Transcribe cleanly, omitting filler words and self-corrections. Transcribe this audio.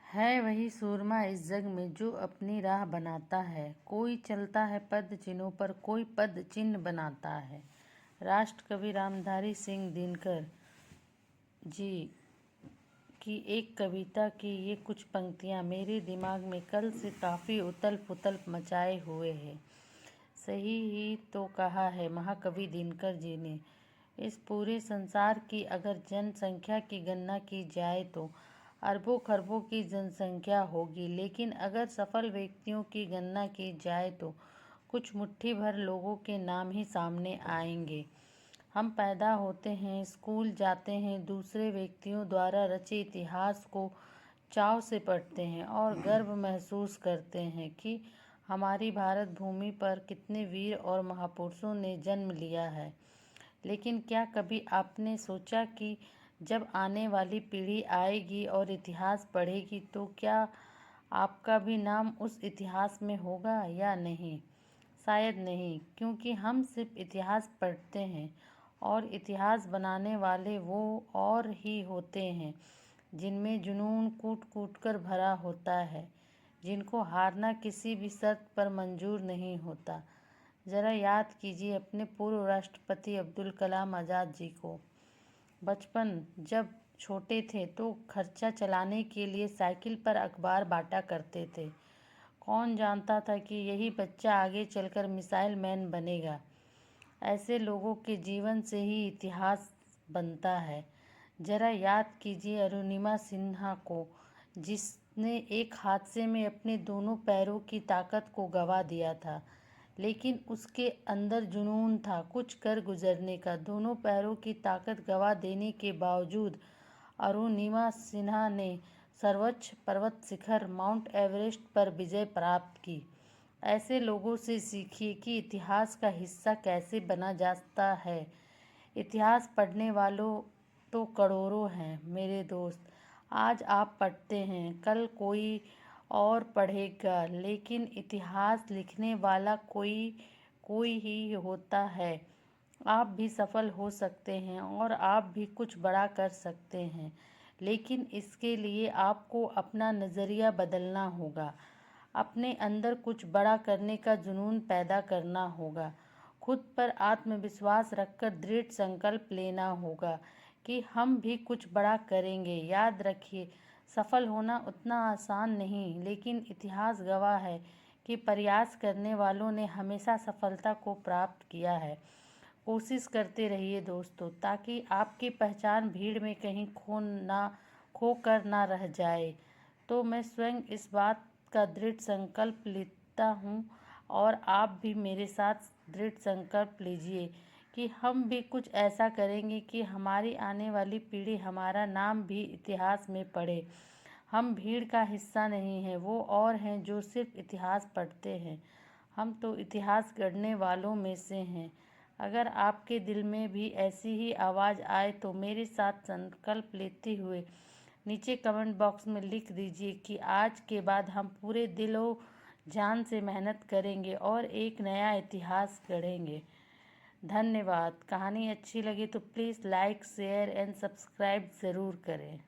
है वही सूरमा इस जग में जो अपनी राह बनाता है। कोई चलता है पद चिन्हों पर, कोई पद चिन्ह बनाता है। राष्ट्र कवि रामधारी सिंह दिनकर जी की एक कविता की ये कुछ पंक्तियाँ मेरे दिमाग में कल से काफ़ी उथल पुथल मचाए हुए हैं। सही ही तो कहा है महाकवि दिनकर जी ने। इस पूरे संसार की अगर जनसंख्या की गणना की जाए तो अरबों खरबों की जनसंख्या होगी, लेकिन अगर सफल व्यक्तियों की गणना की जाए तो कुछ मुट्ठी भर लोगों के नाम ही सामने आएंगे। हम पैदा होते हैं, स्कूल जाते हैं, दूसरे व्यक्तियों द्वारा रचे इतिहास को चाव से पढ़ते हैं और गर्व महसूस करते हैं कि हमारी भारत भूमि पर कितने वीर और महापुरुषों ने जन्म लिया है। लेकिन क्या कभी आपने सोचा कि जब आने वाली पीढ़ी आएगी और इतिहास पढ़ेगी तो क्या आपका भी नाम उस इतिहास में होगा या नहीं? शायद नहीं, क्योंकि हम सिर्फ इतिहास पढ़ते हैं और इतिहास बनाने वाले वो और ही होते हैं जिनमें जुनून कूट कूट कर भरा होता है, जिनको हारना किसी भी शर्त पर मंजूर नहीं होता। ज़रा याद कीजिए अपने पूर्व राष्ट्रपति अब्दुल कलाम आज़ाद जी को। बचपन जब छोटे थे तो खर्चा चलाने के लिए साइकिल पर अखबार बांटा करते थे। कौन जानता था कि यही बच्चा आगे चलकर मिसाइल मैन बनेगा। ऐसे लोगों के जीवन से ही इतिहास बनता है। ज़रा याद कीजिए अरुणिमा सिन्हा को, जिसने एक हादसे में अपने दोनों पैरों की ताकत को गंवा दिया था, लेकिन उसके अंदर जुनून था कुछ कर गुजरने का। दोनों पैरों की ताकत गंवा देने के बावजूद अरुणिमा सिन्हा ने सर्वोच्च पर्वत शिखर माउंट एवरेस्ट पर विजय प्राप्त की। ऐसे लोगों से सीखिए कि इतिहास का हिस्सा कैसे बना जाता है। इतिहास पढ़ने वालों तो करोड़ों हैं मेरे दोस्त। आज आप पढ़ते हैं, कल कोई और पढ़ेगा, लेकिन इतिहास लिखने वाला कोई कोई ही होता है। आप भी सफल हो सकते हैं और आप भी कुछ बड़ा कर सकते हैं, लेकिन इसके लिए आपको अपना नज़रिया बदलना होगा। अपने अंदर कुछ बड़ा करने का जुनून पैदा करना होगा। खुद पर आत्मविश्वास रखकर दृढ़ संकल्प लेना होगा कि हम भी कुछ बड़ा करेंगे। याद रखिए, सफल होना उतना आसान नहीं, लेकिन इतिहास गवाह है कि प्रयास करने वालों ने हमेशा सफलता को प्राप्त किया है। कोशिश करते रहिए दोस्तों, ताकि आपकी पहचान भीड़ में कहीं खो कर ना रह जाए। तो मैं स्वयं इस बात का दृढ़ संकल्प लेता हूँ और आप भी मेरे साथ दृढ़ संकल्प लीजिए कि हम भी कुछ ऐसा करेंगे कि हमारी आने वाली पीढ़ी हमारा नाम भी इतिहास में पढ़े। हम भीड़ का हिस्सा नहीं हैं, वो और हैं जो सिर्फ इतिहास पढ़ते हैं। हम तो इतिहास गढ़ने वालों में से हैं। अगर आपके दिल में भी ऐसी ही आवाज़ आए तो मेरे साथ संकल्प लेते हुए नीचे कमेंट बॉक्स में लिख दीजिए कि आज के बाद हम पूरे दिलो जान से मेहनत करेंगे और एक नया इतिहास गढ़ेंगे। धन्यवाद। कहानी अच्छी लगी तो please like, share and subscribe ज़रूर करें।